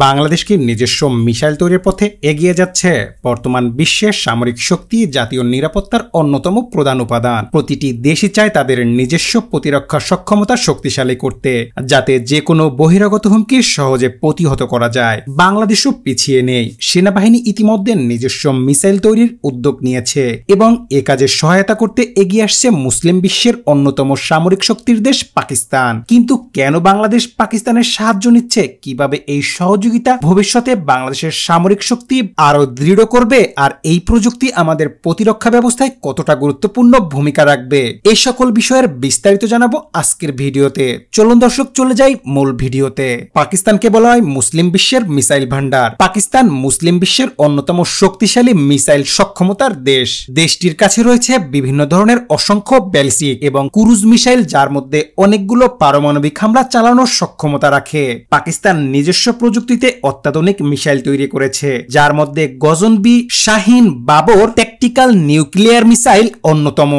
বাংলাদেশ কি নিজস্ব মিসাইল তৈরির পথে এগিয়ে যাচ্ছে? বর্তমান বিশ্বের সামরিক শক্তি জাতীয় নিরাপত্তার অন্যতম প্রধান উপাদান। প্রতিটি দেশই চায় তাদের নিজস্ব প্রতিরক্ষা সক্ষমতা শক্তিশালী করতে, যাতে যে কোনো বহিরাগত হুমকি সহজে প্রতিহত করা যায়। বাংলাদেশও পিছিয়ে নেই। সেনাবাহিনী ইতিমধ্যে নিজস্ব মিসাইল তৈরির উদ্যোগ নিয়েছে এবং এ কাজে সহায়তা করতে এগিয়ে আসছে মুসলিম বিশ্বের অন্যতম সামরিক শক্তির দেশ পাকিস্তান। কিন্তু কেন বাংলাদেশ পাকিস্তানের সাহায্য নিচ্ছে? কিভাবে এই সহযোগিতা ভবিষ্যতে বাংলাদেশের সামরিক শক্তি আরো দৃঢ় করবে, আর এই প্রযুক্তি আমাদের প্রতিরক্ষা ব্যবস্থায় কতটা গুরুত্বপূর্ণ ভূমিকা রাখবে, এই সকল বিষয়ের বিস্তারিত জানাবো আজকের ভিডিওতে। চলুন দর্শক, চলে যাই মূল ভিডিওতে। পাকিস্তানকে বলা হয় মুসলিম বিশ্বের মিসাইল ভান্ডার। পাকিস্তান মুসলিম বিশ্বের অন্যতম শক্তিশালী মিসাইল সক্ষমতার দেশ। দেশটির কাছে রয়েছে বিভিন্ন ধরনের অসংখ্য ব্যালিস্টিক এবং ক্রুজ মিসাইল, যার মধ্যে অনেকগুলো পারমাণবিক হামলা চালানোর সক্ষমতা রাখে। পাকিস্তান নিজস্ব প্রযুক্তিতে অত্যাধুনিক মিসাইল তৈরি করেছে, যার মধ্যে Ghaznavi, Shaheen, Babur tactical nuclear missile অন্যতম।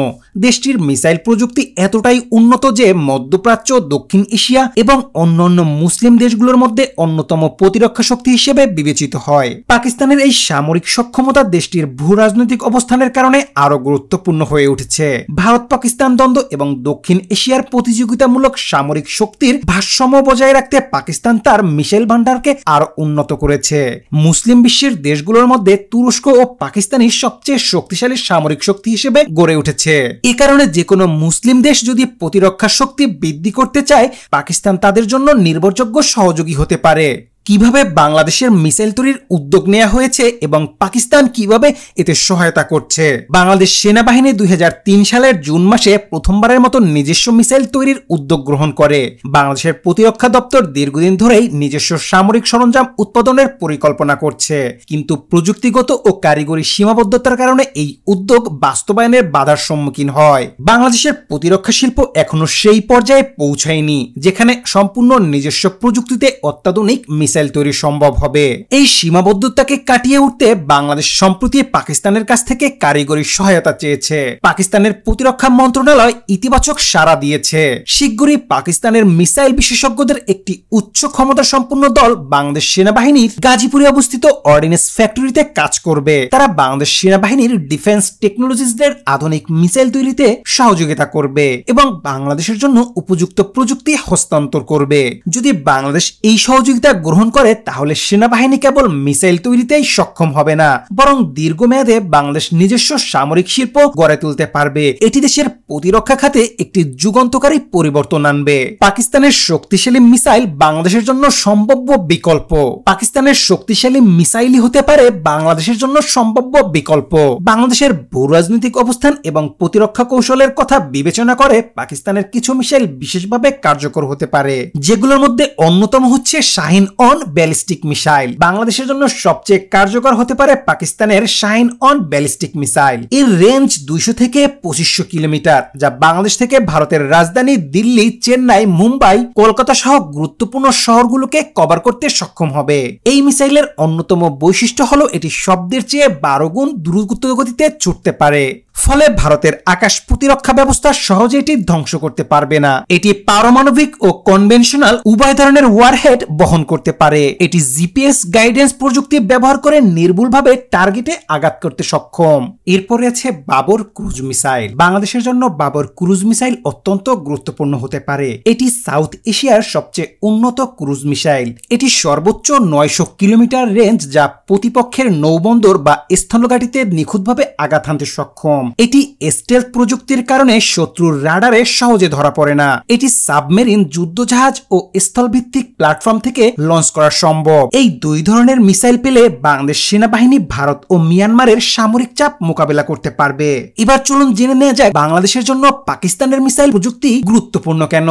দেশটির মিসাইল প্রযুক্তি এতটাই উন্নত যে মধ্যপ্রাচ্য, দক্ষিণ এশিয়া এবং অন্যান্য মুসলিম দেশগুলোর মধ্যে অন্যতম প্রতিরক্ষা শক্তি হিসেবে বিবেচিত হয়। পাকিস্তানের এই সামরিক সক্ষমতা দেশটির ভূ রাজনৈতিক অবস্থানের কারণে আরো গুরুত্বপূর্ণ হয়ে উঠেছে। ভারত পাকিস্তান দ্বন্দ্ব এবং দক্ষিণ এশিয়ার প্রতিযোগিতামূলক সামরিক শক্তির ভারসাম্য বজায় রাখতে পাকিস্তান তার মিসাইল ভান্ডারকে আরো উন্নত করেছে। মুসলিম বিশ্বের দেশগুলোর মধ্যে তুরস্ক ও পাকিস্তানই সবচেয়ে শক্তিশালী সামরিক শক্তি হিসেবে গড়ে উঠেছে। এ কারণে যে কোনো মুসলিম দেশ যদি প্রতিরক্ষা শক্তি বৃদ্ধি করতে চায়, পাকিস্তান তাদের জন্য নির্ভরযোগ্য সহযোগী হতে পারে। কিভাবে বাংলাদেশের মিসাইল তৈরির উদ্যোগ নেওয়া হয়েছে এবং পাকিস্তান কিভাবে এতে সহায়তা করছে? বাংলাদেশ সেনাবাহিনী 2003 সালের জুন মাসে প্রথমবারের মতো নিজস্ব মিসাইল তৈরির উদ্যোগ গ্রহণ করে। বাংলাদেশের প্রতিরক্ষা দপ্তর দীর্ঘদিন ধরেই নিজস্ব সামরিক সরঞ্জাম উৎপাদনের পরিকল্পনা করছে, কিন্তু প্রযুক্তিগত ও কারিগরি সীমাবদ্ধতার কারণে এই উদ্যোগ বাস্তবায়নের বাধার সম্মুখীন হয়। বাংলাদেশের প্রতিরক্ষা শিল্প এখনো সেই পর্যায়ে পৌঁছায়নি যেখানে সম্পূর্ণ নিজস্ব প্রযুক্তিতে অত্যাধুনিক মিসাইল তৈরি সম্ভব হবে। এই সীমাবদ্ধতাকে কাটিয়ে উঠতে বাংলাদেশ সম্প্রতি পাকিস্তানের কাছ থেকে কারিগরি সহায়তা চেয়েছে। পাকিস্তানের প্রতিরক্ষা মন্ত্রণালয় ইতিবাচক সাড়া দিয়েছে। শীঘ্রই পাকিস্তানের মিসাইল বিশেষজ্ঞদের একটি উচ্চ ক্ষমতা সম্পন্ন দল বাংলাদেশ সেনাবাহিনীর গাজীপুরে অবস্থিত অর্ডিন্যান্স ফ্যাক্টরিতে কাজ করবে। তারা বাংলাদেশ সেনাবাহিনীর ডিফেন্স টেকনোলজিসদের আধুনিক মিসাইল তৈরিতে সহযোগিতা করবে এবং বাংলাদেশের জন্য উপযুক্ত প্রযুক্তি হস্তান্তর করবে। যদি বাংলাদেশ এই সহযোগিতা গ্রহণ করে, তাহলে সেনাবাহিনী কেবল মিসাইল তৈরিতেই সক্ষম হবে না, বরং দীর্ঘমেয়াদে বাংলাদেশ নিজস্ব সামরিক শিল্প গড়ে তুলতে পারবে। এটি দেশের প্রতিরক্ষা খাতে একটি যুগান্তকারী পরিবর্তন আনবে। পাকিস্তানের শক্তিশালী মিসাইল বাংলাদেশের জন্য সম্ভাব্য বিকল্প। পাকিস্তানের শক্তিশালী মিসাইলই হতে পারে বাংলাদেশের জন্য সম্ভাব্য বিকল্প। বাংলাদেশের ভূ রাজনৈতিক অবস্থান এবং প্রতিরক্ষা কৌশলের কথা বিবেচনা করে পাকিস্তানের কিছু মিসাইল বিশেষভাবে কার্যকর হতে পারে, যেগুলোর মধ্যে অন্যতম হচ্ছে শাহিন অন ব্যালিস্টিক মিসাইল। বাংলাদেশের জন্য সবচেয়ে কার্যকর হতে পারে পাকিস্তানের শাহিন অন ব্যালিস্টিক মিসাইল। এর রেঞ্জ 200 থেকে 2500 কিলোমিটার, যা বাংলাদেশ থেকে ভারতের রাজধানী দিল্লি, চেন্নাই, মুম্বাই, কলকাতা সহ গুরুত্বপূর্ণ শহরগুলোকে কভার করতে সক্ষম হবে। এই মিসাইলের অন্যতম বৈশিষ্ট্য হলো এটি শব্দের চেয়ে 12 গুণ দ্রুত গতিতে ছুটতে পারে, ফলে ভারতের আকাশ প্রতিরক্ষা ব্যবস্থা সহজে এটি ধ্বংস করতে পারবে না। এটি পারমাণবিক ও কনভেনশনাল উভয় ধরনের ওয়ারহেড বহন করতে পারে। এটি জিপিএস গাইডেন্স প্রযুক্তি ব্যবহার করে নির্ভুলভাবে টার্গেটে আঘাত করতে সক্ষম। এরপরে আছে বাবর ক্রুজ মিসাইল। বাংলাদেশের জন্য বাবর ক্রুজ মিসাইল অত্যন্ত গুরুত্বপূর্ণ হতে পারে। এটি সাউথ এশিয়ার সবচেয়ে উন্নত ক্রুজ মিসাইল। এটি সর্বোচ্চ 900 কিলোমিটার রেঞ্জ, যা প্রতিপক্ষের নৌবন্দর বা স্থলঘাটিতে নিখুঁতভাবে আঘাত হানতে সক্ষম। এটি স্টেলথ প্রযুক্তির কারণে শত্রুর রাডারে সহজে ধরা পড়ে না। এটি সাবমেরিন, যুদ্ধজাহাজ ও স্থলভিত্তিক প্ল্যাটফর্ম থেকে লঞ্চ করা সম্ভব। এই দুই ধরনের মিসাইল পেলে বাংলাদেশ সেনাবাহিনী ভারত ও মিয়ানমারের সামরিক চাপ মোকাবেলা করতে পারবে। এবার চলুন জেনে নেওয়া যায় বাংলাদেশের জন্য পাকিস্তানের মিসাইল প্রযুক্তি গুরুত্বপূর্ণ কেন।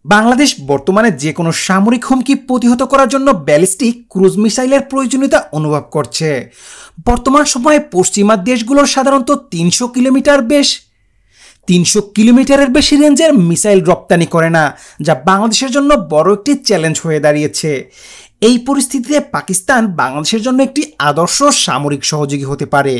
বাংলাদেশ বর্তমানে যে কোনো সামরিক হুমকি প্রতিহত করার জন্য ব্যালিস্টিক ক্রুজ মিসাইলের প্রয়োজনীয়তা অনুভব করছে। বর্তমান সময়ে পশ্চিমা দেশগুলোর সাধারণত 300 কিলোমিটারের বেশি রেঞ্জের মিসাইল রপ্তানি করে না, যা বাংলাদেশের জন্য বড় একটি চ্যালেঞ্জ হয়ে দাঁড়িয়েছে। এই পরিস্থিতিতে পাকিস্তান বাংলাদেশের জন্য একটি আদর্শ সামরিক সহযোগী হতে পারে।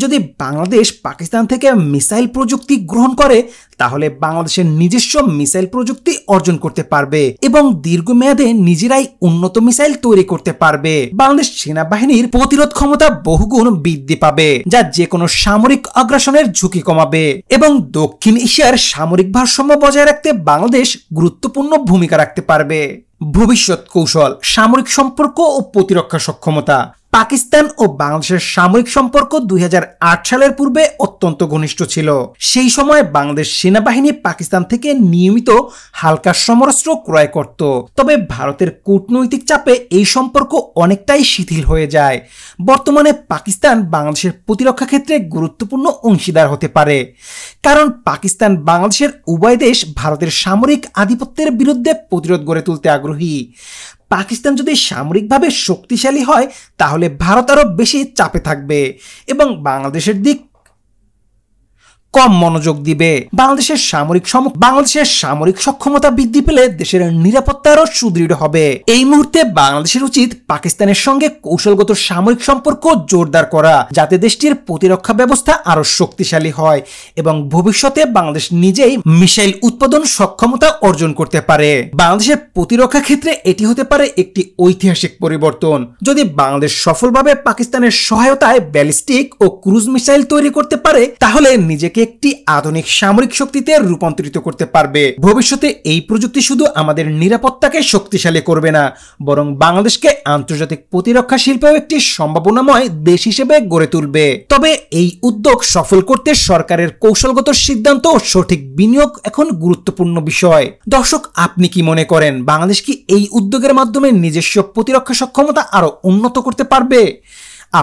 যদি বাংলাদেশ পাকিস্তান থেকে মিসাইল প্রযুক্তি গ্রহণ করে তাহলে বাংলাদেশের নিজস্ব মিসাইল প্রযুক্তি অর্জন করতে পারবে এবং দীর্ঘমেয়াদে নিজেরাই উন্নত মিসাইল তৈরি করতে পারবে। বাংলাদেশ সেনাবাহিনীর প্রতিরোধ ক্ষমতা বহুগুণ বৃদ্ধি পাবে, যা যে কোনো সামরিক আগ্রাসনের ঝুঁকি কমাবে এবং দক্ষিণ এশিয়ার সামরিক ভারসাম্য বজায় রাখতে বাংলাদেশ গুরুত্বপূর্ণ ভূমিকা রাখতে পারবে। ভবিষ্যৎ কৌশল, সামরিক সম্পর্ক ও প্রতিরক্ষা সক্ষমতা। পাকিস্তান ও বাংলাদেশের সামরিক সম্পর্ক 2008 সালের পূর্বে অত্যন্ত ঘনিষ্ঠ ছিল। সেই সময় বাংলাদেশ সেনাবাহিনী পাকিস্তান থেকে নিয়মিত হালকা সমরাস্ত্র ক্রয় করত। তবে ভারতের কূটনৈতিক চাপে এই সম্পর্ক অনেকটাই শিথিল হয়ে যায়। বর্তমানে পাকিস্তান বাংলাদেশের প্রতিরক্ষা ক্ষেত্রে গুরুত্বপূর্ণ অংশীদার হতে পারে, কারণ পাকিস্তান বাংলাদেশের উভয় দেশ ভারতের সামরিক আধিপত্যের বিরুদ্ধে প্রতিরোধ গড়ে তুলতে আগ্রহী। পাকিস্তান যদি সামরিকভাবে শক্তিশালী হয় তাহলে ভারত আরও বেশি চাপে থাকবে এবং বাংলাদেশের দিক কম মনোযোগ দিবে। বাংলাদেশের সামরিক সক্ষমতা বৃদ্ধি পেলে দেশের নিরাপত্তা আরও সুদৃঢ় হবে। এই মুহূর্তে বাংলাদেশের উচিত পাকিস্তানের সঙ্গে কৌশলগত সামরিক সম্পর্ক জোরদার করা, যাতে দেশটির প্রতিরক্ষা ব্যবস্থা আরও শক্তিশালী হয় এবং ভবিষ্যতে বাংলাদেশ নিজেই মিসাইল উৎপাদন সক্ষমতা অর্জন করতে পারে। বাংলাদেশের প্রতিরক্ষা ক্ষেত্রে এটি হতে পারে একটি ঐতিহাসিক পরিবর্তন। যদি বাংলাদেশ সফলভাবে পাকিস্তানের সহায়তায় ব্যালিস্টিক ও ক্রুজ মিসাইল তৈরি করতে পারে তাহলে নিজেকে একটি আধুনিক সামরিক শক্তিতে রূপান্তরিত করতে পারবে। ভবিষ্যতে এই প্রযুক্তি শুধু আমাদের নিরাপত্তাকে শক্তিশালী করবে না, বরং বাংলাদেশকে আন্তর্জাতিক প্রতিরক্ষা শিল্পেও একটি সম্ভাবনাময় দেশ হিসেবে গড়ে তুলবে। তবে এই উদ্যোগ সফল করতে সরকারের কৌশলগত সিদ্ধান্ত ও সঠিক বিনিয়োগ এখন গুরুত্বপূর্ণ বিষয়। দর্শক, আপনি কি মনে করেন বাংলাদেশ কি এই উদ্যোগের মাধ্যমে নিজস্ব প্রতিরক্ষা সক্ষমতা আরো উন্নত করতে পারবে?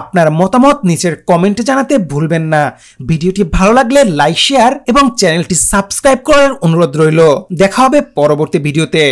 আপনার মতামত নিচের কমেন্টে জানাতে ভুলবেন না। ভিডিওটি ভালো লাগলে লাইক, শেয়ার এবং চ্যানেলটি সাবস্ক্রাইব করার অনুরোধ রইল। দেখা হবে পরবর্তী ভিডিওতে।